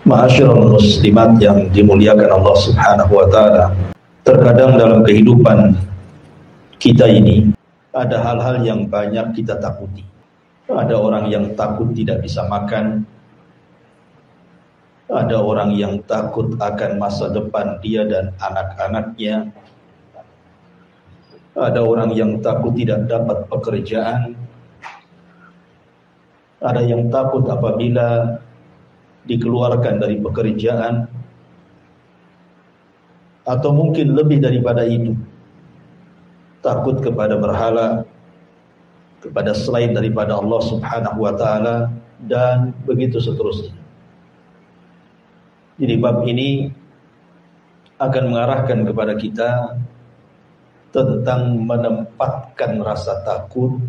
Ma'asyiral muslimat yang dimuliakan Allah Subhanahu wa taala. Terkadang dalam kehidupan kita ini ada hal-hal yang banyak kita takuti. Ada orang yang takut tidak bisa makan. Ada orang yang takut akan masa depan dia dan anak-anaknya. Ada orang yang takut tidak dapat pekerjaan. Ada yang takut apabila dikeluarkan dari pekerjaan, atau mungkin lebih daripada itu, takut kepada berhala, kepada selain daripada Allah Subhanahu wa taala, dan begitu seterusnya. Jadi bab ini akan mengarahkan kepada kita tentang menempatkan rasa takut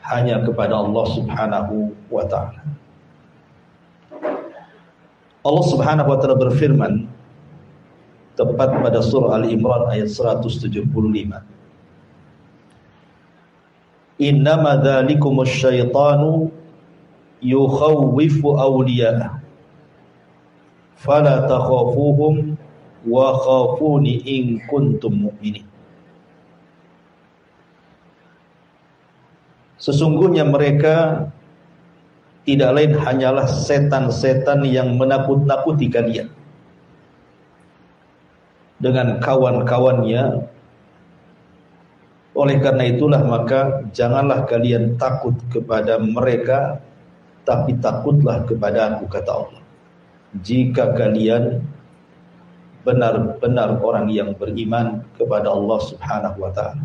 hanya kepada Allah Subhanahu wa taala. Allah Subhanahu wa taala berfirman tepat pada surah Al-Imran ayat 175. Innama dzalikumus syaitanu yukhawwifu awliya'ah fala takhafuhum wa khafuni in kuntum mu'minin. Sesungguhnya mereka tidak lain hanyalah setan-setan yang menakut-nakuti kalian dengan kawan-kawannya. Oleh karena itulah maka janganlah kalian takut kepada mereka, tapi takutlah kepada Aku, kata Allah, jika kalian benar-benar orang yang beriman kepada Allah Subhanahu wa ta'ala.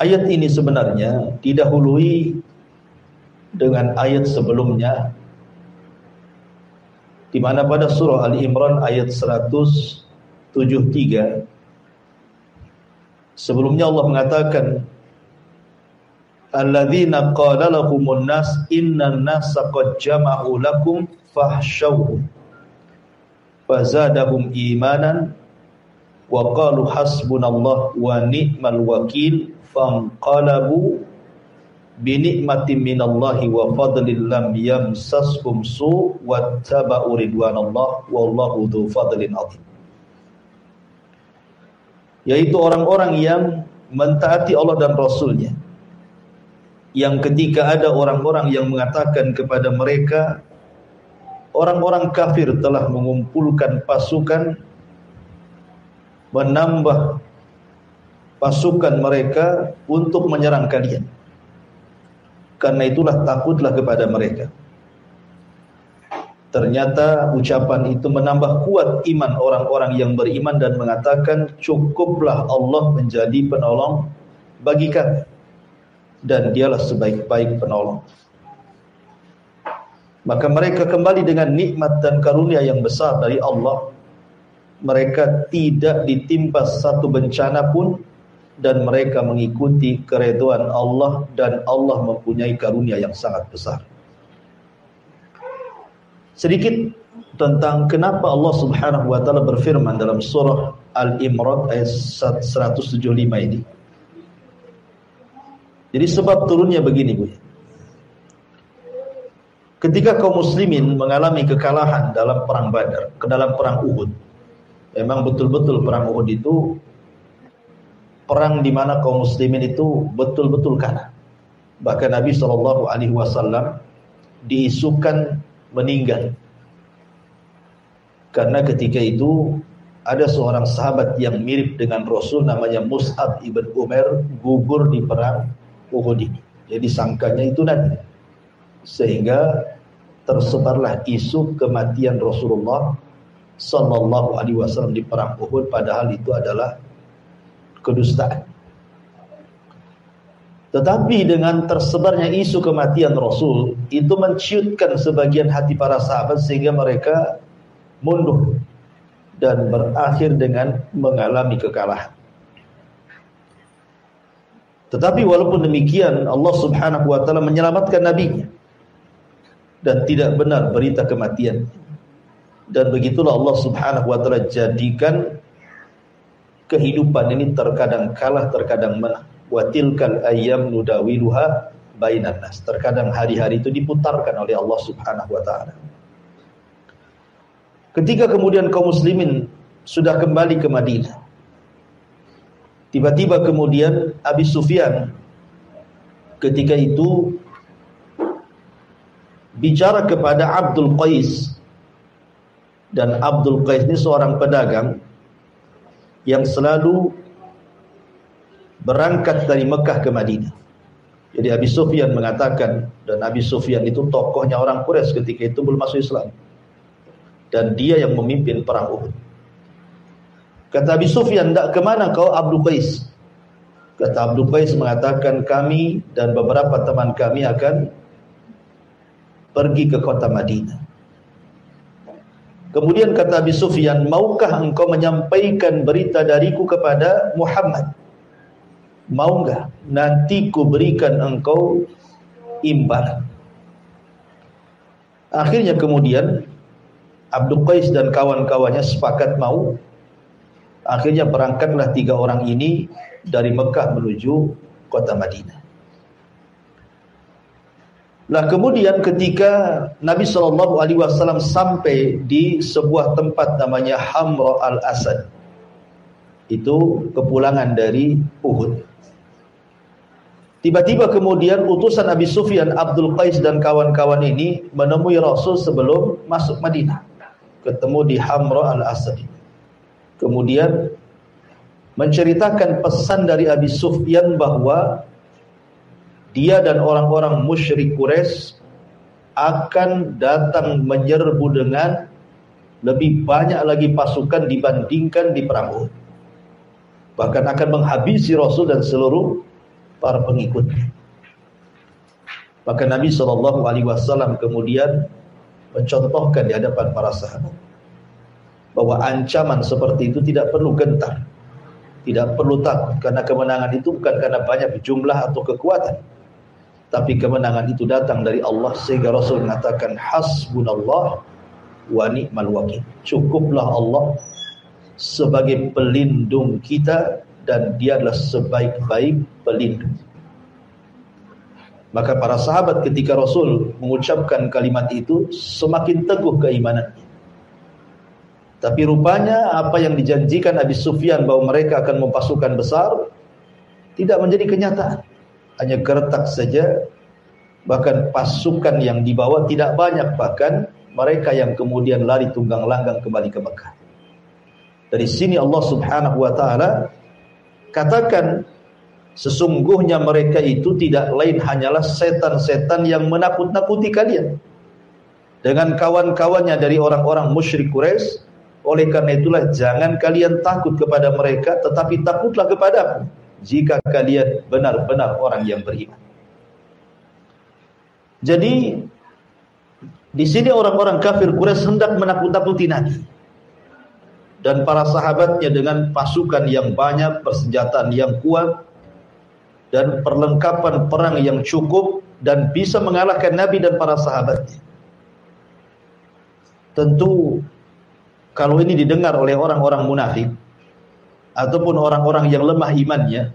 Ayat ini sebenarnya didahului dengan ayat sebelumnya, di mana pada surah Al-Imran ayat 173 sebelumnya Allah mengatakan, alladzina qala lahumun nas innan nasa qad jama'u lakum fahsyauhum fazadahum imanan wa qalu hasbunallah wa ni'mal wakil fanqalabu binikmatin minallahi wa fadlin lam yamsashum su wattaba'u ridwanallah wallahu dzu fadlin 'adzim. Yaitu orang-orang yang mentaati Allah dan Rasulnya, yang ketika ada orang-orang yang mengatakan kepada mereka orang-orang kafir telah mengumpulkan pasukan, menambah pasukan mereka untuk menyerang kalian, karena itulah takutlah kepada mereka. Ternyata ucapan itu menambah kuat iman orang-orang yang beriman dan mengatakan, cukuplah Allah menjadi penolong bagi kami, dan dialah sebaik-baik penolong. Maka mereka kembali dengan nikmat dan karunia yang besar dari Allah. Mereka tidak ditimpa satu bencana pun, dan mereka mengikuti keridhaan Allah, dan Allah mempunyai karunia yang sangat besar. Sedikit tentang kenapa Allah Subhanahu wa taala berfirman dalam surah Al-Imran ayat 175 ini. Jadi sebab turunnya begini, Bu. Ketika kaum muslimin mengalami kekalahan dalam perang Badar, dalam perang Uhud. Memang betul-betul perang Uhud itu perang di mana kaum muslimin itu betul-betul kalah. Bahkan Nabi SAW diisukan meninggal, karena ketika itu ada seorang sahabat yang mirip dengan Rasul, namanya Mus'ab ibn Umair, gugur di perang Uhud ini. Jadi sangkanya itu Nabi, sehingga tersebarlah isu kematian Rasulullah sallallahu alaihi wasallam di perang Uhud, padahal itu adalah kedustaan. Tetapi dengan tersebarnya isu kematian Rasul, itu menciutkan sebagian hati para sahabat sehingga mereka mundur dan berakhir dengan mengalami kekalahan. Tetapi walaupun demikian, Allah Subhanahu wa taala menyelamatkan nabinya dan tidak benar berita kematian. Dan begitulah Allah Subhanahu wa taala jadikan kehidupan ini terkadang kalah, terkadang menang. Wa tilkal ayyam nudawiluha bainan nas. Terkadang hari-hari itu diputarkan oleh Allah Subhanahu wa taala. Ketika kemudian kaum muslimin sudah kembali ke Madinah, tiba-tiba kemudian Abi Sufyan ketika itu bicara kepada Abdul Qais, dan Abdul Qais ini seorang pedagang yang selalu berangkat dari Mekah ke Madinah. Jadi Abi Sufyan mengatakan, dan Abi Sufyan itu tokohnya orang Quraisy ketika itu belum masuk Islam, dan dia yang memimpin perang Uhud. Kata Abi Sufyan, "Ndak kemana kau Abdul Qais?" Kata Abdul Qais mengatakan, "Kami dan beberapa teman kami akan pergi ke kota Madinah." Kemudian kata Abi Sufyan, "Maukah engkau menyampaikan berita dariku kepada Muhammad? Mau enggak? Nanti ku berikan engkau imbalan." Akhirnya kemudian Abdul Qais dan kawan-kawannya sepakat mau. Akhirnya berangkatlah 3 orang ini dari Mekah menuju kota Madinah. Lah kemudian ketika Nabi SAW sampai di sebuah tempat namanya Hamra al-Asad, itu kepulangan dari Uhud, tiba-tiba kemudian utusan Abi Sufyan, Abdul Qais dan kawan-kawan ini menemui Rasul sebelum masuk Madinah. Ketemu di Hamra al-Asad. Kemudian menceritakan pesan dari Abi Sufyan bahwa dia dan orang-orang musyrik Quraisy akan datang menyerbu dengan lebih banyak lagi pasukan dibandingkan di perang Uhud. Bahkan akan menghabisi Rasul dan seluruh para pengikutnya. Maka Nabi SAW kemudian mencontohkan di hadapan para sahabat bahwa ancaman seperti itu tidak perlu gentar, tidak perlu takut, karena kemenangan itu bukan karena banyak jumlah atau kekuatan, tapi kemenangan itu datang dari Allah. Sehingga Rasul mengatakan, "Hasbunallah wa ni'mal wakil." Cukuplah Allah sebagai pelindung kita, dan dia adalah sebaik-baik pelindung. Maka para sahabat ketika Rasul mengucapkan kalimat itu semakin teguh keimanannya. Tapi rupanya apa yang dijanjikan Abi Sufyan bahwa mereka akan mempasukan besar tidak menjadi kenyataan. Hanya gertak saja. Bahkan pasukan yang dibawa tidak banyak. Bahkan mereka yang kemudian lari tunggang langgang kembali ke Mekah. Dari sini Allah Subhanahu wa ta'ala katakan, sesungguhnya mereka itu tidak lain hanyalah setan-setan yang menakut-nakuti kalian dengan kawan-kawannya dari orang-orang musyrik Quraisy. Oleh karena itulah jangan kalian takut kepada mereka, tetapi takutlah kepadaku jika kalian benar-benar orang yang beriman. Jadi di sini orang-orang kafir Quraisy hendak menakut-nakuti Nabi dan para sahabatnya dengan pasukan yang banyak, persenjataan yang kuat, dan perlengkapan perang yang cukup, dan bisa mengalahkan Nabi dan para sahabatnya. Tentu kalau ini didengar oleh orang-orang munafik ataupun orang-orang yang lemah imannya,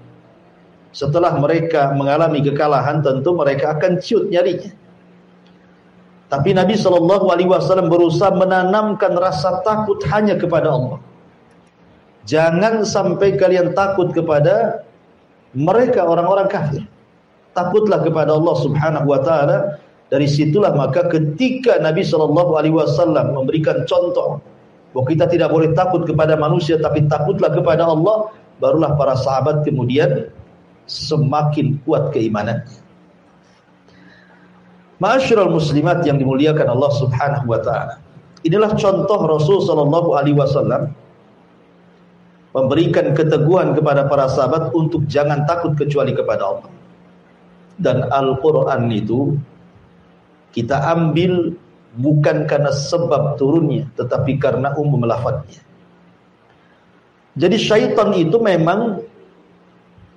setelah mereka mengalami kekalahan, tentu mereka akan ciut nyalinya. Tapi Nabi SAW berusaha menanamkan rasa takut hanya kepada Allah. Jangan sampai kalian takut kepada mereka orang-orang kafir. Takutlah kepada Allah Subhanahu wa ta'ala. Dari situlah maka ketika Nabi SAW memberikan contoh bahwa kita tidak boleh takut kepada manusia, tapi takutlah kepada Allah, barulah para sahabat kemudian semakin kuat keimanan. Ma'asyiral muslimat yang dimuliakan Allah Subhanahu wa ta'ala, inilah contoh Rasul SAW memberikan keteguhan kepada para sahabat untuk jangan takut kecuali kepada Allah. Dan Al-Quran itu kita ambil bukan karena sebab turunnya, tetapi karena umum lafadznya. Jadi syaitan itu memang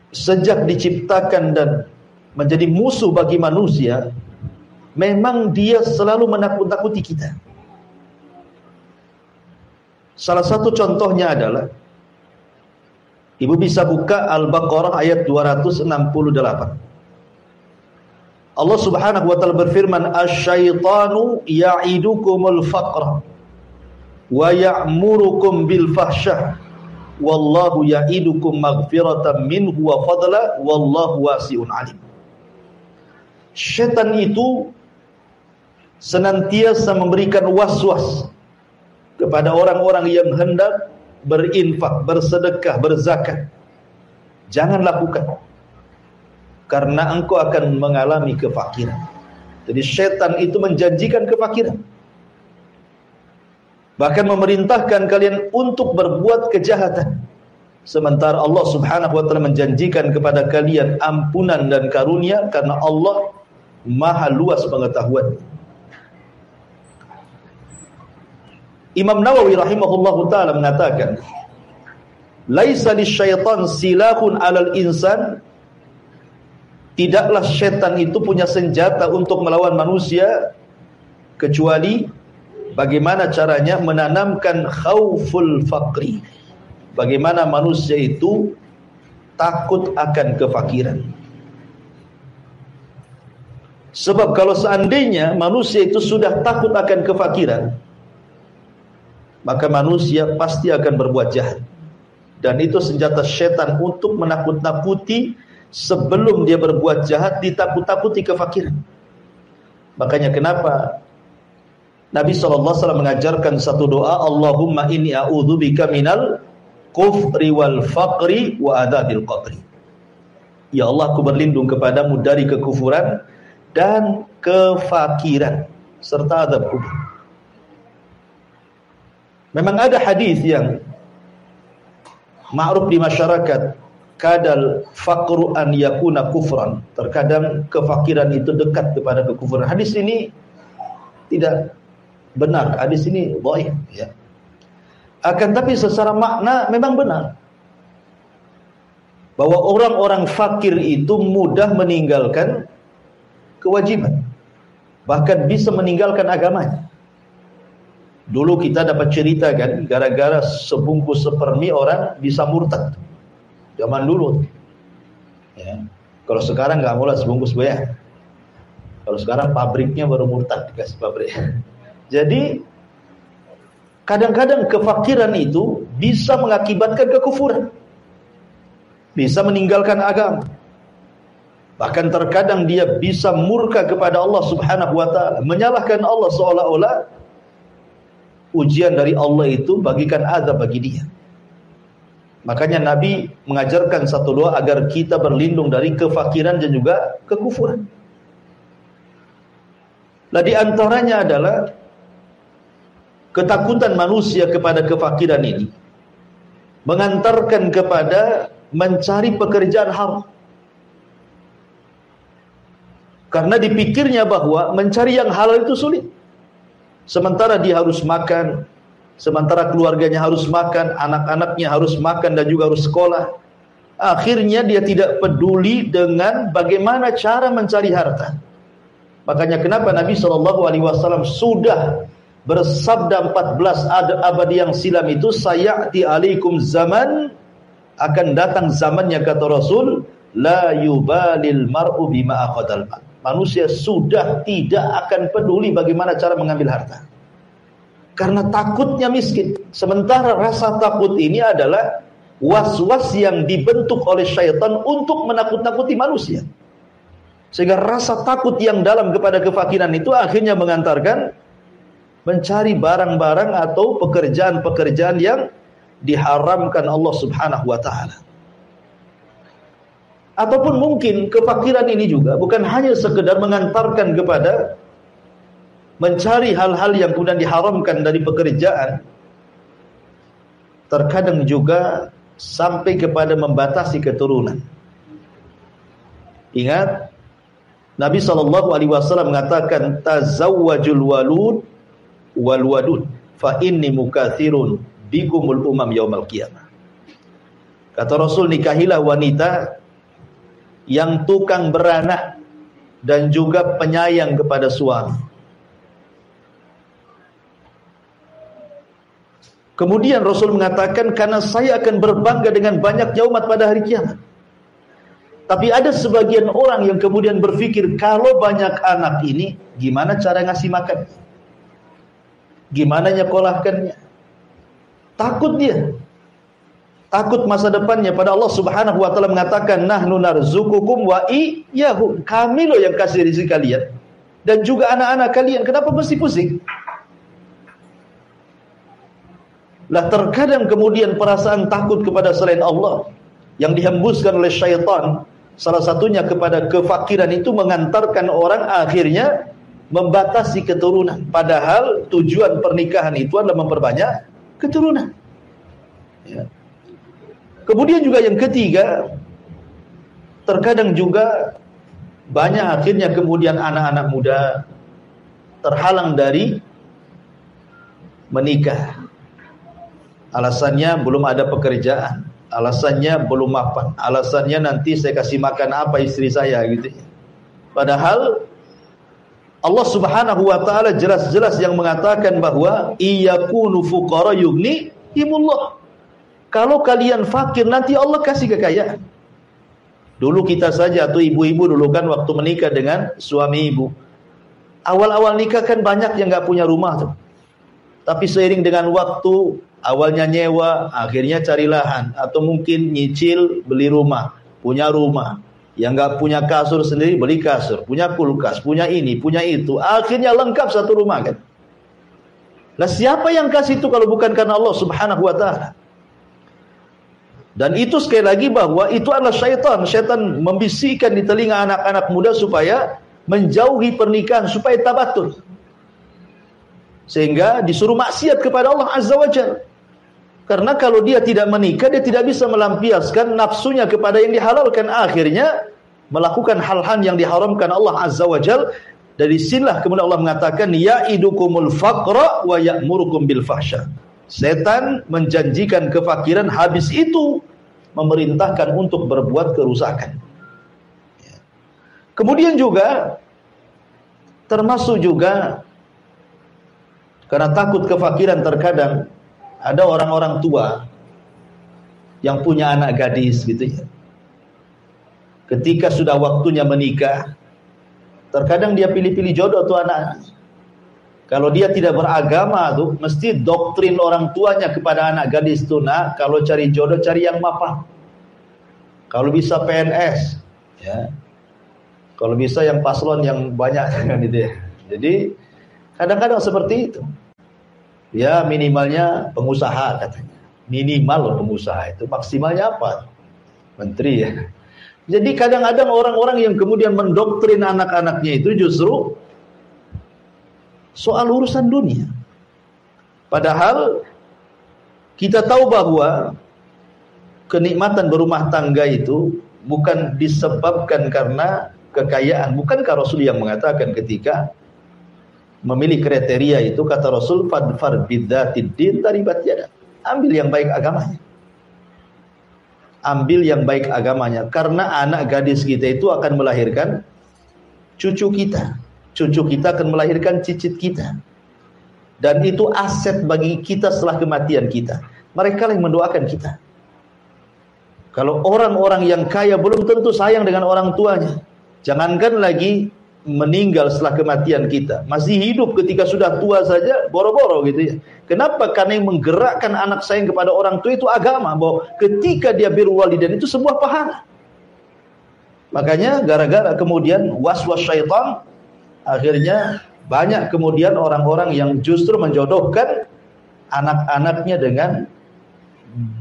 sejak diciptakan dan menjadi musuh bagi manusia, memang dia selalu menakut-nakuti kita. Salah satu contohnya adalah, ibu bisa buka Al-Baqarah ayat 268. Allah Subhanahu wa taala berfirman, "Asy-syaitanu ya'idukumul faqra wa ya'murukum bil fahsyah wallahu ya'idukum maghfiratan minhu wa fadla wallahu wasi'un alim." Syaitan itu senantiasa memberikan was-was kepada orang-orang yang hendak berinfak, bersedekah, berzakat. Jangan lakukan, karena engkau akan mengalami kefakiran. Jadi syaitan itu menjanjikan kefakiran, bahkan memerintahkan kalian untuk berbuat kejahatan, sementara Allah Subhanahu wa taala menjanjikan kepada kalian ampunan dan karunia, karena Allah Maha luas pengetahuan. Imam Nawawi rahimahullahu taala mengatakan, "Laisa lisyaitan silahun 'alal insan." Tidaklah syaitan itu punya senjata untuk melawan manusia, kecuali bagaimana caranya menanamkan khauful faqri. Bagaimana manusia itu takut akan kefakiran. Sebab kalau seandainya manusia itu sudah takut akan kefakiran, maka manusia pasti akan berbuat jahat. Dan itu senjata syaitan untuk menakut-nakuti sebelum dia berbuat jahat, ditakut-takuti kefakiran. Makanya kenapa Nabi SAW mengajarkan satu doa, Allahumma inni a'udzubika minal kufri wal faqri wa adzabil qabri. Ya Allah, aku berlindung kepadamu dari kekufuran dan kefakiran serta azab kubur. Memang ada hadis yang ma'ruf di masyarakat, kadal faqru an yakuna kufran. Terkadang kefakiran itu dekat kepada kekufuran. Hadis ini tidak benar, hadis ini dhaif, ya. Akan tapi secara makna memang benar, bahwa orang-orang fakir itu mudah meninggalkan kewajiban, bahkan bisa meninggalkan agamanya. Dulu kita dapat cerita kan, gara-gara sebungkus sepermi orang bisa murtad. Zaman dulu, ya. Kalau sekarang nggak mulai sebungkus bayar. Kalau sekarang pabriknya baru murtad, dikasih pabrik. Jadi kadang-kadang kefakiran itu bisa mengakibatkan kekufuran, bisa meninggalkan agama. Bahkan terkadang dia bisa murka kepada Allah Subhanahu wa taala, menyalahkan Allah seolah-olah ujian dari Allah itu bagikan azab bagi dia. Makanya Nabi mengajarkan satu doa agar kita berlindung dari kefakiran dan juga kekufuran. Nah, di antaranya adalah ketakutan manusia kepada kefakiran ini mengantarkan kepada mencari pekerjaan haram. Karena dipikirnya bahwa mencari yang halal itu sulit. Sementara dia harus makan, sementara keluarganya harus makan, anak-anaknya harus makan dan juga harus sekolah. Akhirnya dia tidak peduli dengan bagaimana cara mencari harta. Makanya kenapa Nabi SAW sudah bersabda 14 abad yang silam itu, sayati alaikum zaman, akan datang zamannya kata Rasul, la yubalil mar'u bima akhadal mal. Manusia sudah tidak akan peduli bagaimana cara mengambil harta, karena takutnya miskin. Sementara rasa takut ini adalah was-was yang dibentuk oleh syaitan untuk menakut-nakuti manusia, sehingga rasa takut yang dalam kepada kefakiran itu akhirnya mengantarkan mencari barang-barang atau pekerjaan-pekerjaan yang diharamkan Allah Subhanahu wa taala. Ataupun mungkin kefakiran ini juga bukan hanya sekedar mengantarkan kepada mencari hal-hal yang kemudian diharamkan dari pekerjaan, terkadang juga sampai kepada membatasi keturunan. Ingat, Nabi SAW mengatakan, tazawwajul walud wal wadud fa inni mukatsirun bikumul umam yaumal qiyamah. Kata Rasul, nikahilah wanita yang tukang beranak dan juga penyayang kepada suami. Kemudian Rasul mengatakan, karena saya akan berbangga dengan banyaknya umat pada hari kiamat. Tapi ada sebagian orang yang kemudian berpikir, kalau banyak anak ini, gimana cara ngasih makan? Gimana nyekolahkannya? Takut dia. Takut masa depannya. Pada Allah Subhanahu wa taala mengatakan, nahnu narzukukum wa iyyahum. Kami loh yang kasih rezeki kalian dan juga anak-anak kalian. Kenapa mesti pusing? Lah terkadang kemudian perasaan takut kepada selain Allah yang dihembuskan oleh syaitan, salah satunya kepada kefakiran, itu mengantarkan orang akhirnya membatasi keturunan. Padahal tujuan pernikahan itu adalah memperbanyak keturunan. Ya. Kemudian juga yang ketiga, terkadang juga banyak akhirnya kemudian anak-anak muda terhalang dari menikah. Alasannya belum ada pekerjaan, alasannya belum mapan, alasannya nanti saya kasih makan apa istri saya gitu. Padahal Allah Subhanahu wa taala jelas-jelas yang mengatakan bahwa iyakunu fuqara yughnihimullah. Kalau kalian fakir nanti Allah kasih kekayaan. Dulu kita saja atau ibu-ibu dulu kan waktu menikah dengan suami ibu, awal-awal nikah kan banyak yang enggak punya rumah tuh. Tapi seiring dengan waktu, awalnya nyewa, akhirnya cari lahan, atau mungkin nyicil beli rumah, punya rumah. Yang nggak punya kasur sendiri beli kasur, punya kulkas, punya ini, punya itu, akhirnya lengkap satu rumah kan. Lah siapa yang kasih itu kalau bukan karena Allah Subhanahu wa taala? Dan itu sekali lagi bahwa itu adalah syaitan. Syaitan membisikkan di telinga anak-anak muda supaya menjauhi pernikahan, supaya tabatul. Sehingga disuruh maksiat kepada Allah Azza wa Jalla. Karena kalau dia tidak menikah, dia tidak bisa melampiaskan nafsunya kepada yang dihalalkan. Akhirnya melakukan hal-hal yang diharamkan Allah Azza wa Jalla. Dari sinilah kemudian Allah mengatakan, ya'idukumul faqra wa ya'murukum bil fahsya. Setan menjanjikan kefakiran, habis itu memerintahkan untuk berbuat kerusakan. Kemudian juga termasuk juga karena takut kefakiran, terkadang ada orang-orang tua yang punya anak gadis gitu ya. Ketika sudah waktunya menikah, terkadang dia pilih-pilih jodoh tuh anak. Kalau dia tidak beragama tuh, mesti doktrin orang tuanya kepada anak gadis tuh, nah kalau cari jodoh cari yang mapan. Kalau bisa PNS, ya. Kalau bisa yang paslon yang banyak kan gitu ya. Jadi kadang-kadang seperti itu. Ya minimalnya pengusaha katanya. Minimal pengusaha itu, maksimalnya apa? Menteri ya. Jadi kadang-kadang orang-orang yang kemudian mendoktrin anak-anaknya itu justru soal urusan dunia. Padahal kita tahu bahwa kenikmatan berumah tangga itu bukan disebabkan karena kekayaan. Bukankah Rasul yang mengatakan ketika memilih kriteria itu, kata Rasul, fadfar bidzatid din taribat yadak. Ambil yang baik agamanya. Ambil yang baik agamanya. Karena anak gadis kita itu akan melahirkan cucu kita. Cucu kita akan melahirkan cicit kita. Dan itu aset bagi kita setelah kematian kita. Mereka yang mendoakan kita. Kalau orang-orang yang kaya belum tentu sayang dengan orang tuanya. Jangankan lagi meninggal setelah kematian kita. Masih hidup ketika sudah tua saja boro-boro gitu ya. Kenapa? Karena yang menggerakkan anak sayang kepada orang tua itu agama. Bahwa ketika dia birrul walidain itu sebuah pahala. Makanya gara-gara kemudian was-was syaitan, akhirnya banyak kemudian orang-orang yang justru menjodohkan anak-anaknya dengan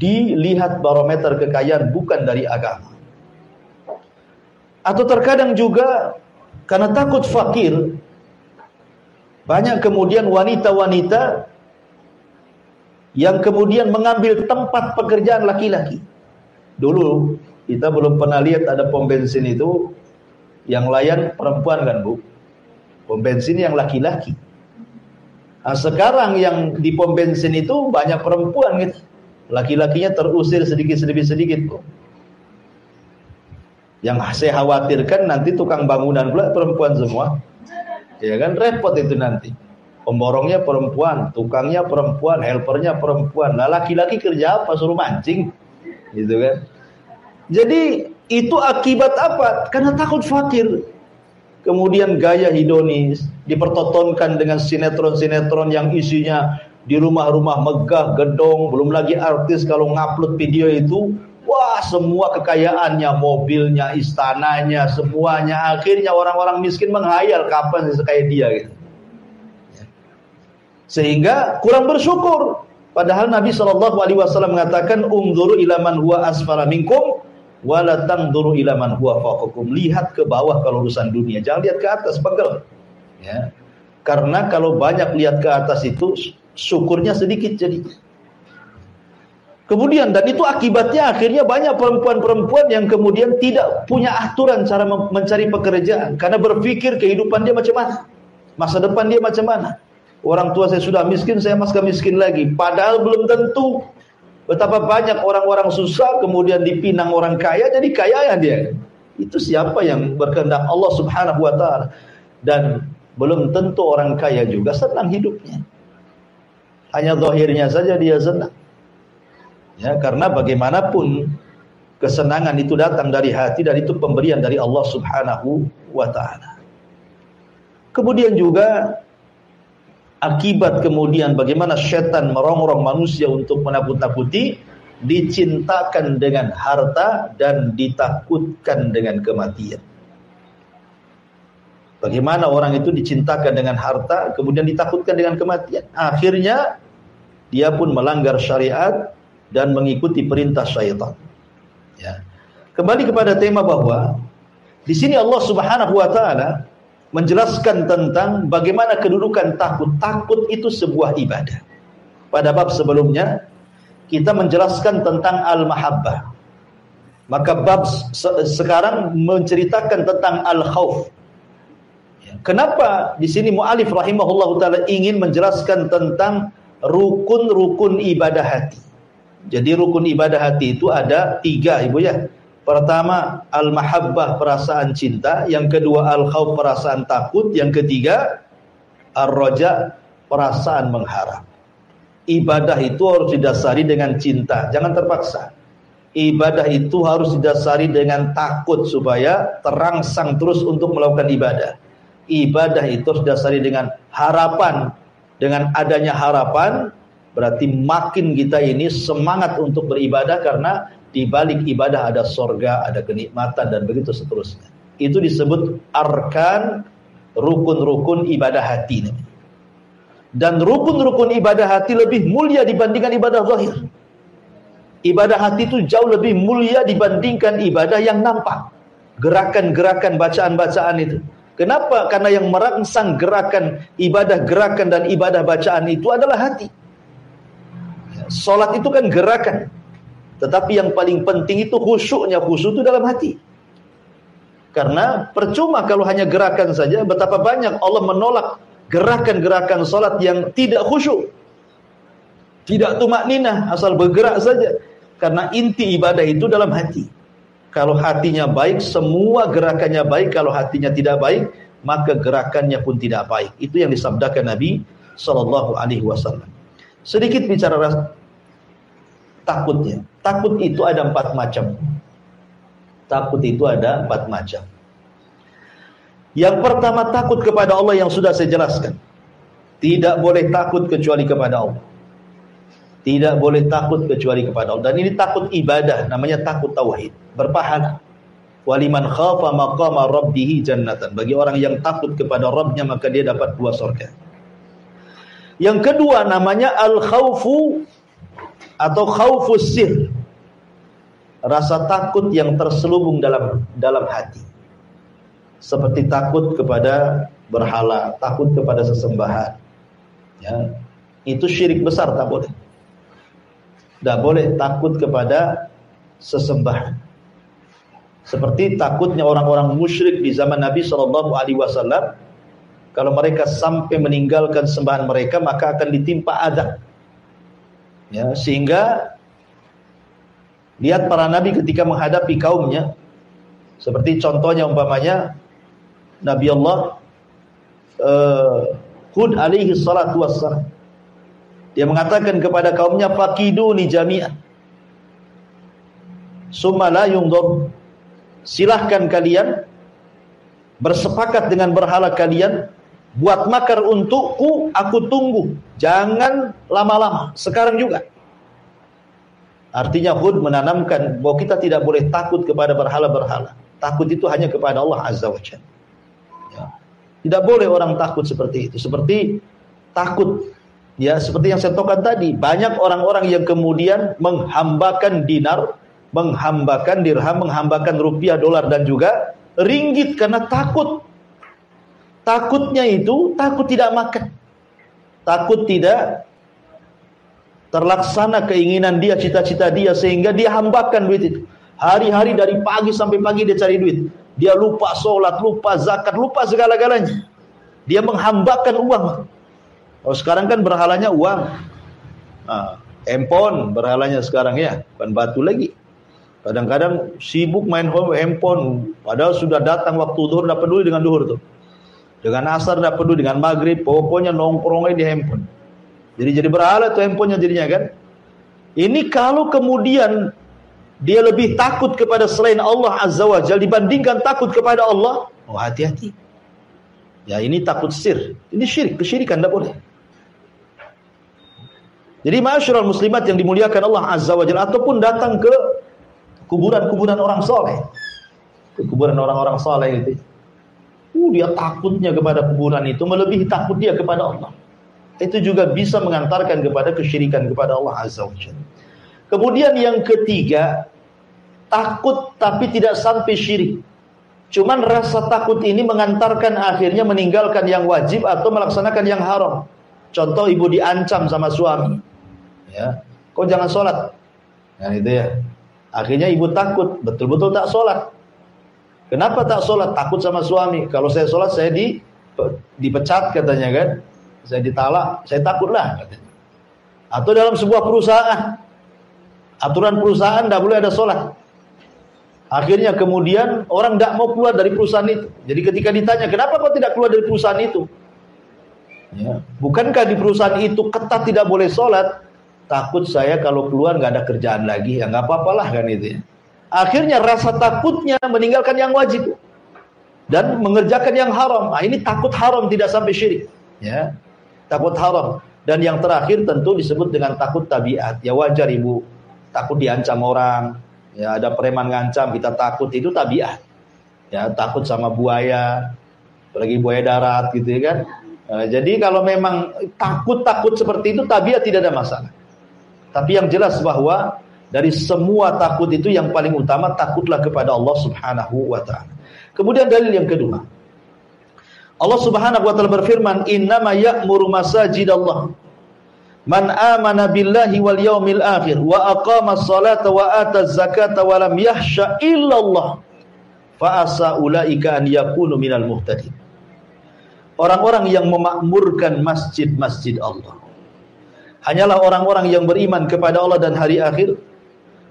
dilihat barometer kekayaan bukan dari agama. Atau terkadang juga karena takut fakir, banyak kemudian wanita-wanita yang kemudian mengambil tempat pekerjaan laki-laki. Dulu kita belum pernah lihat ada pom bensin itu yang layan perempuan kan Bu? Pom bensin yang laki-laki. Nah, sekarang yang di pom bensin itu banyak perempuan gitu. Laki-lakinya terusir sedikit-sedikit Bu. Yang saya khawatirkan nanti tukang bangunan pula perempuan semua. Ya kan, repot itu nanti. Pemborongnya perempuan, tukangnya perempuan, helpernya perempuan. Nah, laki-laki kerja apa? Suruh mancing. Gitu kan. Jadi Itu akibat apa? Karena takut fakir. Kemudian gaya hedonis dipertontonkan dengan sinetron-sinetron yang isinya di rumah-rumah megah, gedong, belum lagi artis kalau ngupload video itu, wah semua kekayaannya, mobilnya, istananya, semuanya. Akhirnya orang-orang miskin menghayal kapan sekaya dia gitu. Sehingga kurang bersyukur. Padahal Nabi SAW mengatakan, "Unzuru ila man huwa asfala minkum wa la tanzuru ila man huwa fawqakum." Lihat ke bawah kalau urusan dunia, jangan lihat ke atas, pegel. Ya. Karena kalau banyak lihat ke atas itu syukurnya sedikit jadi. Kemudian dan itu akibatnya akhirnya banyak perempuan-perempuan yang kemudian tidak punya aturan cara mencari pekerjaan karena berpikir kehidupan dia macam mana, masa depan dia macam mana. Orang tua saya sudah miskin, saya masih miskin lagi. Padahal belum tentu. Betapa banyak orang-orang susah kemudian dipinang orang kaya jadi kaya ya dia. Itu siapa yang berkehendak Allah Subhanahu wa taala. Dan belum tentu orang kaya juga senang hidupnya. Hanya zahirnya saja dia senang. Ya, karena bagaimanapun kesenangan itu datang dari hati dan itu pemberian dari Allah Subhanahu wa taala. Kemudian juga akibat kemudian bagaimana syaitan merongrong manusia untuk menakut-nakuti, dicintakan dengan harta dan ditakutkan dengan kematian. Bagaimana orang itu dicintakan dengan harta, kemudian ditakutkan dengan kematian. Akhirnya dia pun melanggar syariat dan mengikuti perintah syaitan. Ya. Kembali kepada tema bahwa di sini Allah Subhanahu wa taala menjelaskan tentang bagaimana kedudukan takut. Takut itu sebuah ibadah. Pada bab sebelumnya kita menjelaskan tentang al-mahabbah. Maka bab sekarang menceritakan tentang al-khauf. Kenapa di sini mu'alif rahimahullahu taala ingin menjelaskan tentang rukun-rukun ibadah hati. Jadi rukun ibadah hati itu ada 3, Ibu ya. Pertama, al-mahabbah, perasaan cinta. Yang kedua, al-khauf, perasaan takut. Yang ketiga, ar-raja, perasaan mengharap. Ibadah itu harus didasari dengan cinta, jangan terpaksa. Ibadah itu harus didasari dengan takut supaya terangsang terus untuk melakukan ibadah. Ibadah itu harus didasari dengan harapan. Dengan adanya harapan, berarti makin kita ini semangat untuk beribadah karena di balik ibadah ada sorga, ada kenikmatan dan begitu seterusnya. Itu disebut arkan, rukun-rukun ibadah hati. Dan rukun-rukun ibadah hati lebih mulia dibandingkan ibadah zahir. Ibadah hati itu jauh lebih mulia dibandingkan ibadah yang nampak. Gerakan-gerakan, bacaan-bacaan itu. Kenapa? Karena yang merangsang gerakan ibadah, gerakan dan ibadah bacaan itu adalah hati. Salat itu kan gerakan. Tetapi yang paling penting itu khusyuknya. Khusyuk itu dalam hati. Karena percuma kalau hanya gerakan saja. Betapa banyak Allah menolak gerakan-gerakan salat yang tidak khusyuk. Tidak tumakninah, asal bergerak saja. Karena inti ibadah itu dalam hati. Kalau hatinya baik, semua gerakannya baik. Kalau hatinya tidak baik, maka gerakannya pun tidak baik. Itu yang disabdakan Nabi SAW. Sedikit bicara takutnya. Takut itu ada 4 macam. Takut itu ada 4 macam. Yang pertama, takut kepada Allah yang sudah saya jelaskan. Tidak boleh takut kecuali kepada Allah. Tidak boleh takut kecuali kepada Allah. Dan ini takut ibadah, namanya takut tauhid, berpahala. Waliman khafa maqama rabbih jannatan. Bagi orang yang takut kepada Rabbnya, maka dia dapat 2 surga. Yang kedua namanya al-khaufu atau khaufus sir. Rasa takut yang terselubung dalam hati. Seperti takut kepada berhala, takut kepada sesembahan. Ya, itu syirik besar, tak boleh. Tak boleh takut kepada sesembahan. Seperti takutnya orang-orang musyrik di zaman Nabi SAW. Kalau mereka sampai meninggalkan sembahan mereka, maka akan ditimpa azab. Ya, sehingga lihat para nabi ketika menghadapi kaumnya, seperti contohnya umpamanya Nabi Allah Hud alaihi salatu wassalam. Dia mengatakan kepada kaumnya, faqiduni jami'an summa la yunzur silahkan kalian bersepakat dengan berhala kalian, buat makar untukku, aku tunggu. Jangan lama-lama, sekarang juga. Artinya Hud menanamkan bahwa kita tidak boleh takut kepada berhala-berhala. Takut itu hanya kepada Allah Azza wa Jalla. Ya. Tidak boleh orang takut seperti itu. Seperti takut, ya, seperti yang saya tokan tadi, banyak orang-orang yang kemudian menghambakan dinar, menghambakan dirham, menghambakan rupiah, dolar dan juga ringgit karena takut. Takutnya itu takut tidak makan, takut tidak terlaksana keinginan dia, cita-cita dia, sehingga dia hambakan duit itu. Hari-hari dari pagi sampai pagi dia cari duit. Dia lupa sholat, lupa zakat, lupa segala-galanya. Dia menghambakan uang. Oh, sekarang kan berhalanya uang. Handphone berhalanya sekarang, ya, bukan batu lagi. Kadang-kadang sibuk main handphone, padahal sudah datang waktu duhur, tidak peduli dengan duhur tuh. Dengan asar tidak peduli, dengan maghrib, pokoknya nongkrongnya di handphone. Jadi berhala tuh handphonenya jadinya kan. Ini kalau kemudian dia lebih takut kepada selain Allah Azza wa Jalla dibandingkan takut kepada Allah, oh hati-hati. Ya, ini takut ini syirik, kesyirikan, tidak boleh. Jadi ma'asyiral muslimat yang dimuliakan Allah Azza wa Jalla, ataupun datang ke kuburan-kuburan orang soleh, ke kuburan orang-orang soleh itu, dia takutnya kepada kuburan itu melebihi takut dia kepada Allah. Itu juga bisa mengantarkan kepada kesyirikan kepada Allah Azza wa Jalla. Kemudian yang ketiga, takut tapi tidak sampai syirik. Cuman rasa takut ini mengantarkan akhirnya meninggalkan yang wajib atau melaksanakan yang haram. Contoh, ibu diancam sama suami, ya, kau jangan sholat, nah itu ya. Akhirnya ibu takut, betul-betul tak sholat. Kenapa tak sholat? Takut sama suami. Kalau saya sholat saya dipecat katanya kan, saya ditalak, saya takutlah katanya. Atau dalam sebuah perusahaan, aturan perusahaan tidak boleh ada sholat. Akhirnya kemudian orang tidak mau keluar dari perusahaan itu. Jadi ketika ditanya, kenapa kau tidak keluar dari perusahaan itu? Ya. Bukankah di perusahaan itu ketat tidak boleh sholat? Takut saya kalau keluar nggak ada kerjaan lagi, ya nggak apa-apalah kan itu ya. Akhirnya rasa takutnya meninggalkan yang wajib dan mengerjakan yang haram. Nah, ini takut haram, tidak sampai syirik, ya. Takut haram. Dan yang terakhir tentu disebut dengan takut tabiat. Ya wajar ibu takut diancam orang, ya, ada preman ngancam kita takut, itu tabiat. Ya, takut sama buaya, apalagi buaya darat gitu ya kan. Jadi kalau memang takut seperti itu tabiat, tidak ada masalah. Tapi yang jelas bahwa dari semua takut itu yang paling utama takutlah kepada Allah Subhanahu wa taala. Kemudian dalil yang kedua, Allah Subhanahu wa taala berfirman, "Innama ya'muru masajidallah man amana billahi wal yaumil akhir wa aqamas salata wa ataz zakata wa lam yahsha illallah fa asa ulaika an yakunu minal muhtadin." Orang-orang yang memakmurkan masjid-masjid Allah hanyalah orang-orang yang beriman kepada Allah dan hari akhir,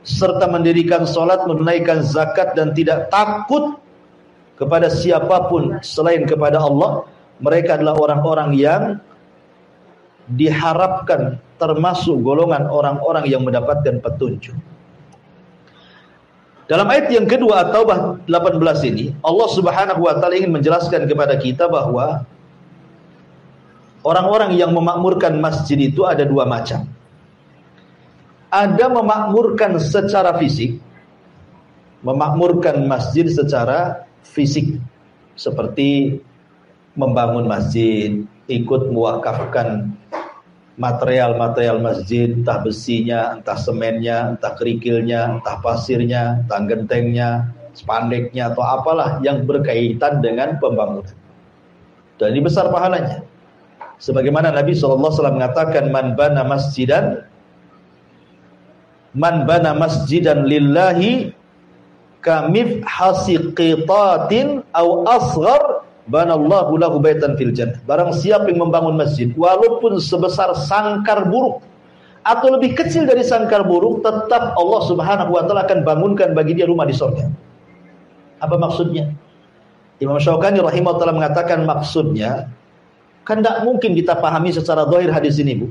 serta mendirikan salat, menunaikan zakat dan tidak takut kepada siapapun selain kepada Allah. Mereka adalah orang-orang yang diharapkan termasuk golongan orang-orang yang mendapatkan petunjuk. Dalam ayat yang kedua At-Taubah 18 ini, Allah Subhanahu wa taala ingin menjelaskan kepada kita bahwa orang-orang yang memakmurkan masjid itu ada dua macam. Ada memakmurkan secara fisik, memakmurkan masjid secara fisik, seperti membangun masjid, ikut mewakafkan material-material masjid, entah besinya, entah semennya, entah kerikilnya, entah pasirnya, entah gentengnya, spandeknya, atau apalah yang berkaitan dengan pembangunan. Dan ini besar pahalanya. Sebagaimana Nabi SAW mengatakan, man bana masjidan lillahi kamif hasiqitatin au asghar banallahu lahu baitan fil jannah. Barang siapa yang membangun masjid walaupun sebesar sangkar buruk atau lebih kecil dari sangkar buruk, tetap Allah Subhanahu wa taala akan bangunkan bagi dia rumah di surga. Apa maksudnya? Imam Syaukani rahimahullah mengatakan maksudnya, kan tidak mungkin kita pahami secara zahir hadis ini, Bu.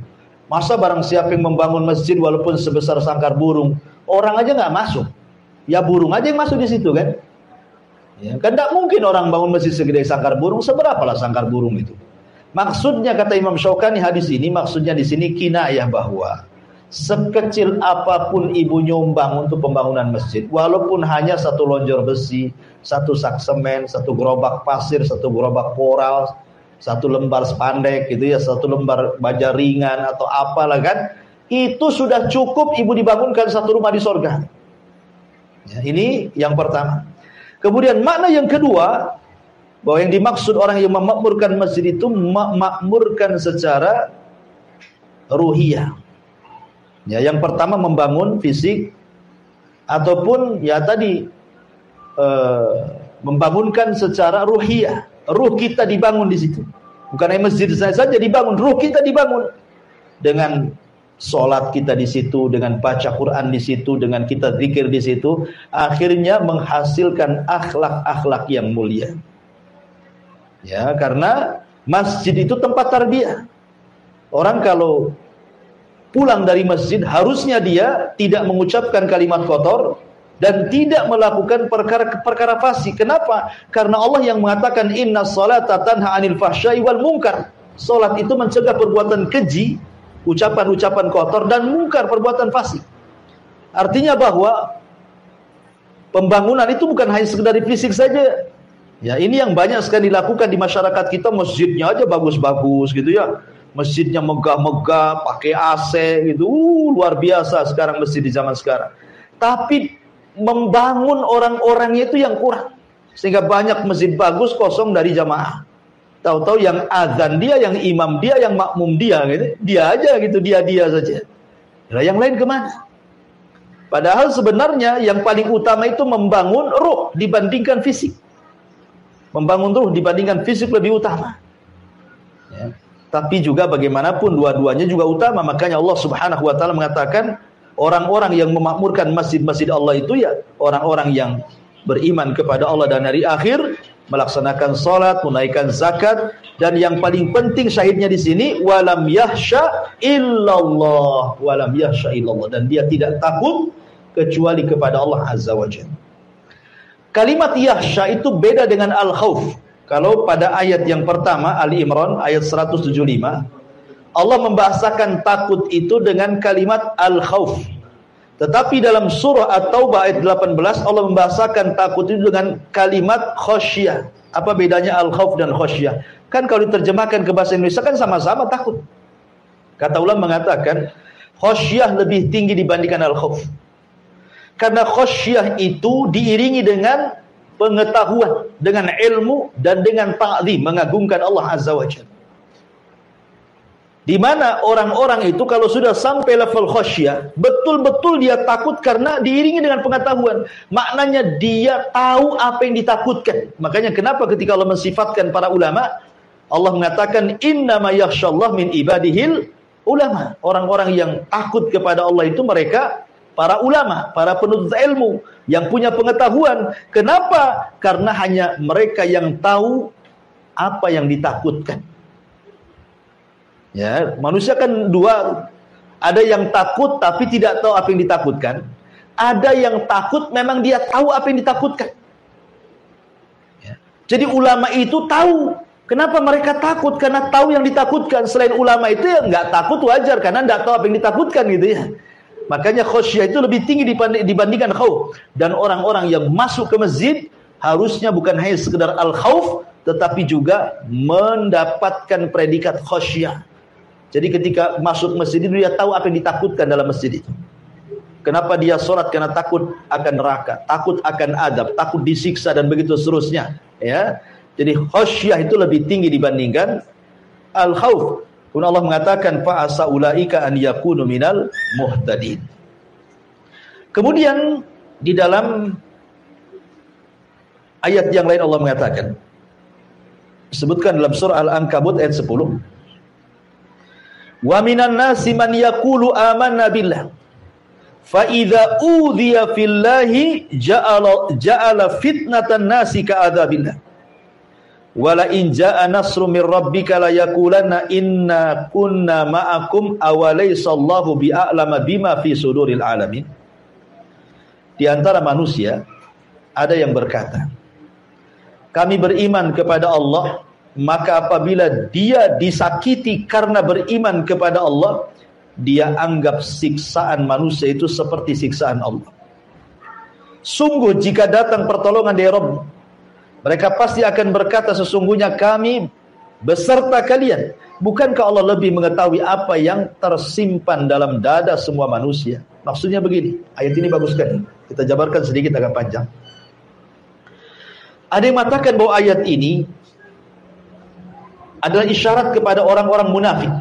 Masa barang siapa yang membangun masjid walaupun sebesar sangkar burung, orang aja nggak masuk, ya burung aja yang masuk di situ kan? Ya, kan tidak mungkin orang bangun masjid segede sangkar burung. Seberapalah sangkar burung itu? Maksudnya kata Imam Syaukani hadis ini, maksudnya di sini kinayah bahwa sekecil apapun ibu nyumbang untuk pembangunan masjid, walaupun hanya satu lonjor besi, satu sak semen, satu gerobak pasir, satu gerobak koral, satu lembar spandek gitu ya, satu lembar baja ringan atau apalah kan, itu sudah cukup ibu dibangunkan satu rumah di sorga. Ya, ini yang pertama. Kemudian makna yang kedua, bahwa yang dimaksud orang yang memakmurkan masjid itu memakmurkan secara ruhiyah. Ya, yang pertama membangun fisik ataupun ya tadi membangunkan secara ruhiyah. Ruh kita dibangun di situ. Bukan hanya masjid saja dibangun, ruh kita dibangun dengan sholat kita di situ, dengan baca Quran di situ, dengan kita zikir di situ, akhirnya menghasilkan akhlak-akhlak yang mulia. Ya, karena masjid itu tempat tarbiyah. Orang kalau pulang dari masjid harusnya dia tidak mengucapkan kalimat kotor dan tidak melakukan perkara fasik. Kenapa? Karena Allah yang mengatakan innas salata tanha 'anil fahsya'i wal munkar. Salat itu mencegah perbuatan keji, ucapan-ucapan kotor dan mungkar, perbuatan fasik. Artinya bahwa pembangunan itu bukan hanya sekedar fisik saja. Ya, ini yang banyak sekali dilakukan di masyarakat kita, masjidnya aja bagus-bagus gitu ya. Masjidnya megah-megah, pakai AC gitu. Luar biasa sekarang masjid di zaman sekarang. Tapi membangun orang-orangnya itu yang kurang. Sehingga banyak masjid bagus kosong dari jamaah. Tahu-tahu yang azan dia, yang imam dia, yang makmum dia gitu. Dia aja gitu, dia saja. Nah, yang lain kemana? Padahal sebenarnya yang paling utama itu membangun ruh dibandingkan fisik. Membangun ruh dibandingkan fisik lebih utama. Ya. Tapi juga bagaimanapun dua-duanya juga utama. Makanya Allah Subhanahu wa taala mengatakan orang-orang yang memakmurkan masjid-masjid Allah itu ya orang-orang yang beriman kepada Allah dan hari akhir, melaksanakan salat, menunaikan zakat, dan yang paling penting syahidnya di sini walam yahsya illallah, walam yahsya illallah, dan dia tidak takut kecuali kepada Allah Azza wa Jalla. Kalimat yahsya itu beda dengan al-khauf. Kalau pada ayat yang pertama Ali Imran ayat 175, Allah membahasakan takut itu dengan kalimat al-khauf. Tetapi dalam surah At-Taubah ayat 18 Allah membahasakan takut itu dengan kalimat khasyah. Apa bedanya al-khauf dan khasyah? Kan kalau diterjemahkan ke bahasa Indonesia kan sama-sama takut. Kata ulama mengatakan khasyah lebih tinggi dibandingkan al-khauf. Karena khasyah itu diiringi dengan pengetahuan, dengan ilmu dan dengan ta'zim, mengagungkan Allah Azza wa Jalla. Di mana orang-orang itu kalau sudah sampai level khasyah, betul-betul dia takut karena diiringi dengan pengetahuan. Maknanya dia tahu apa yang ditakutkan. Makanya kenapa ketika Allah mensifatkan para ulama, Allah mengatakan innama yakhsyallah min ibadihil ulama. Orang-orang yang takut kepada Allah itu mereka para ulama, para penuntut ilmu yang punya pengetahuan. Kenapa? Karena hanya mereka yang tahu apa yang ditakutkan. Ya, manusia kan dua, ada yang takut tapi tidak tahu apa yang ditakutkan. Ada yang takut memang dia tahu apa yang ditakutkan. Ya. Jadi ulama itu tahu. Kenapa mereka takut? Karena tahu yang ditakutkan. Selain ulama itu ya nggak takut wajar karena nggak tahu apa yang ditakutkan gitu ya. Makanya khasyah itu lebih tinggi dibandingkan khauf. Dan orang-orang yang masuk ke masjid harusnya bukan hanya sekedar al-khauf, tetapi juga mendapatkan predikat khasyah. Jadi ketika masuk masjid itu dia tahu apa yang ditakutkan dalam masjid itu. Kenapa dia sholat? Karena takut akan neraka, takut akan adab, takut disiksa dan begitu seterusnya. Ya, jadi khasyah itu lebih tinggi dibandingkan al-khauf. Kemudian Allah mengatakan fa asa ulaika an yakunu minal muhtadin. Kemudian di dalam ayat yang lain Allah mengatakan, disebutkan dalam surah Al-Ankabut ayat 10, wa minan nasi man yaqulu amanna billah fa idza udhiya fillahi ja'ala fitnatan nasi ka'adzabillah wala in ja'a nasrun min rabbika la yaqulanna inna kunna ma'akum awalaysa Allahu bi'a'lama bima fi suduril alamin. Di antara manusia ada yang berkata, kami beriman kepada Allah, maka apabila dia disakiti karena beriman kepada Allah, dia anggap siksaan manusia itu seperti siksaan Allah. Sungguh jika datang pertolongan dari Rabb, mereka pasti akan berkata, sesungguhnya kami beserta kalian. Bukankah Allah lebih mengetahui apa yang tersimpan dalam dada semua manusia? Maksudnya begini, ayat ini bagus sekali. Kita jabarkan sedikit, agak panjang. Ada yang mengatakan bahwa ayat ini adalah isyarat kepada orang-orang munafik.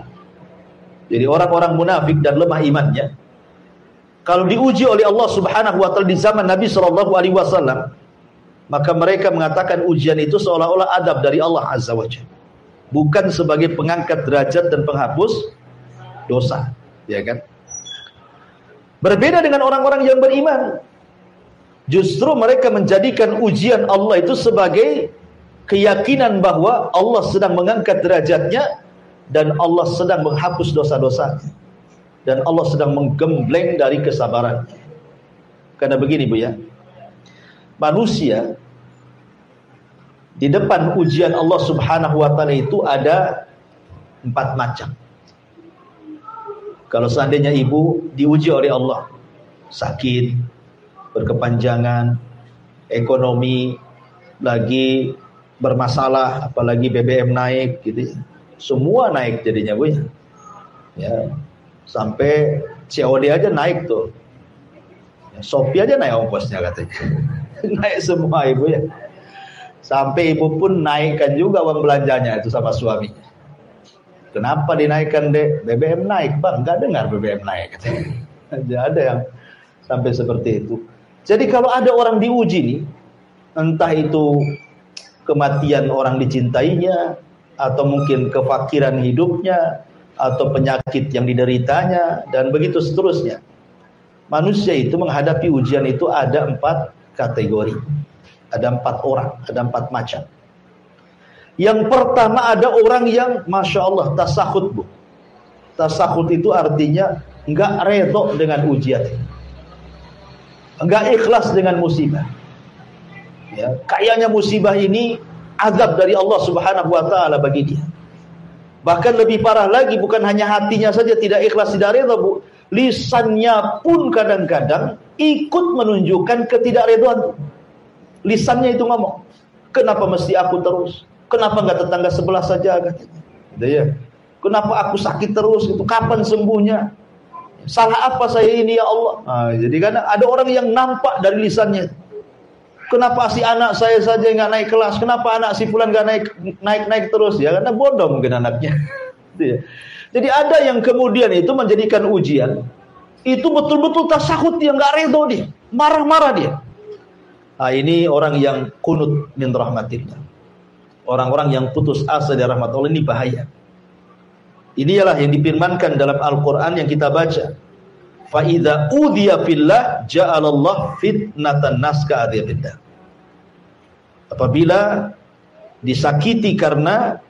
Jadi orang-orang munafik dan lemah imannya, kalau diuji oleh Allah Subhanahu wa taala di zaman Nabi sallallahu alaihi wasallam, maka mereka mengatakan ujian itu seolah-olah adab dari Allah Azza wa Jalla, bukan sebagai pengangkat derajat dan penghapus dosa, ya kan? Berbeda dengan orang-orang yang beriman. Justru mereka menjadikan ujian Allah itu sebagai keyakinan bahwa Allah sedang mengangkat derajatnya dan Allah sedang menghapus dosa-dosanya, dan Allah sedang menggembleng dari kesabarannya. Karena begini Bu ya, manusia di depan ujian Allah Subhanahu wa taala itu ada 4 macam. Kalau seandainya ibu diuji oleh Allah, sakit, berkepanjangan, ekonomi lagi bermasalah, apalagi BBM naik gitu ya. Semua naik jadinya Bu ya. Ya, sampai COD aja naik tuh. Ya, Shopee aja naik ongkosnya katanya. Naik semua ibu ya. Sampai ibu pun naikkan juga uang belanjanya itu sama suaminya. Kenapa dinaikkan dek? BBM naik bang, nggak dengar BBM naik katanya. Ada yang sampai seperti itu. Jadi kalau ada orang diuji nih, entah itu kematian orang dicintainya, atau mungkin kefakiran hidupnya, atau penyakit yang dideritanya, dan begitu seterusnya. Manusia itu menghadapi ujian itu ada 4 kategori. Ada 4 orang, ada 4 macam. Yang pertama ada orang yang Masya Allah tasakhut Bu. Tasakhut itu artinya enggak redho dengan ujian, enggak ikhlas dengan musibah. Ya, kayaknya musibah ini azab dari Allah Subhanahu wa taala bagi dia. Bahkan lebih parah lagi, bukan hanya hatinya saja tidak ikhlas, tidak redha Bu, lisannya pun kadang-kadang ikut menunjukkan ketidakredhaan. Lisannya itu ngomong, kenapa mesti aku terus? Kenapa enggak tetangga sebelah saja katanya. Gitu ya. Kenapa aku sakit terus? Itu kapan sembuhnya? Salah apa saya ini ya Allah? Nah, jadi kan ada orang yang nampak dari lisannya. Kenapa si anak saya saja nggak naik kelas? Kenapa anak si fulan nggak naik terus? Ya karena bodoh mungkin anaknya. Jadi ada yang kemudian itu menjadikan ujian itu betul-betul tasakhut, dia nggak redho, dia marah-marah dia. Nah, ini orang yang kunut min rahmatillah. Orang-orang yang putus asa dari rahmat Allah, ini bahaya. Inilah yang difirmankan dalam Al-Quran yang kita baca. Fa idza udhiya fillah ja'alallah fitnatan nas ka'adzabillah. Apabila disakiti karena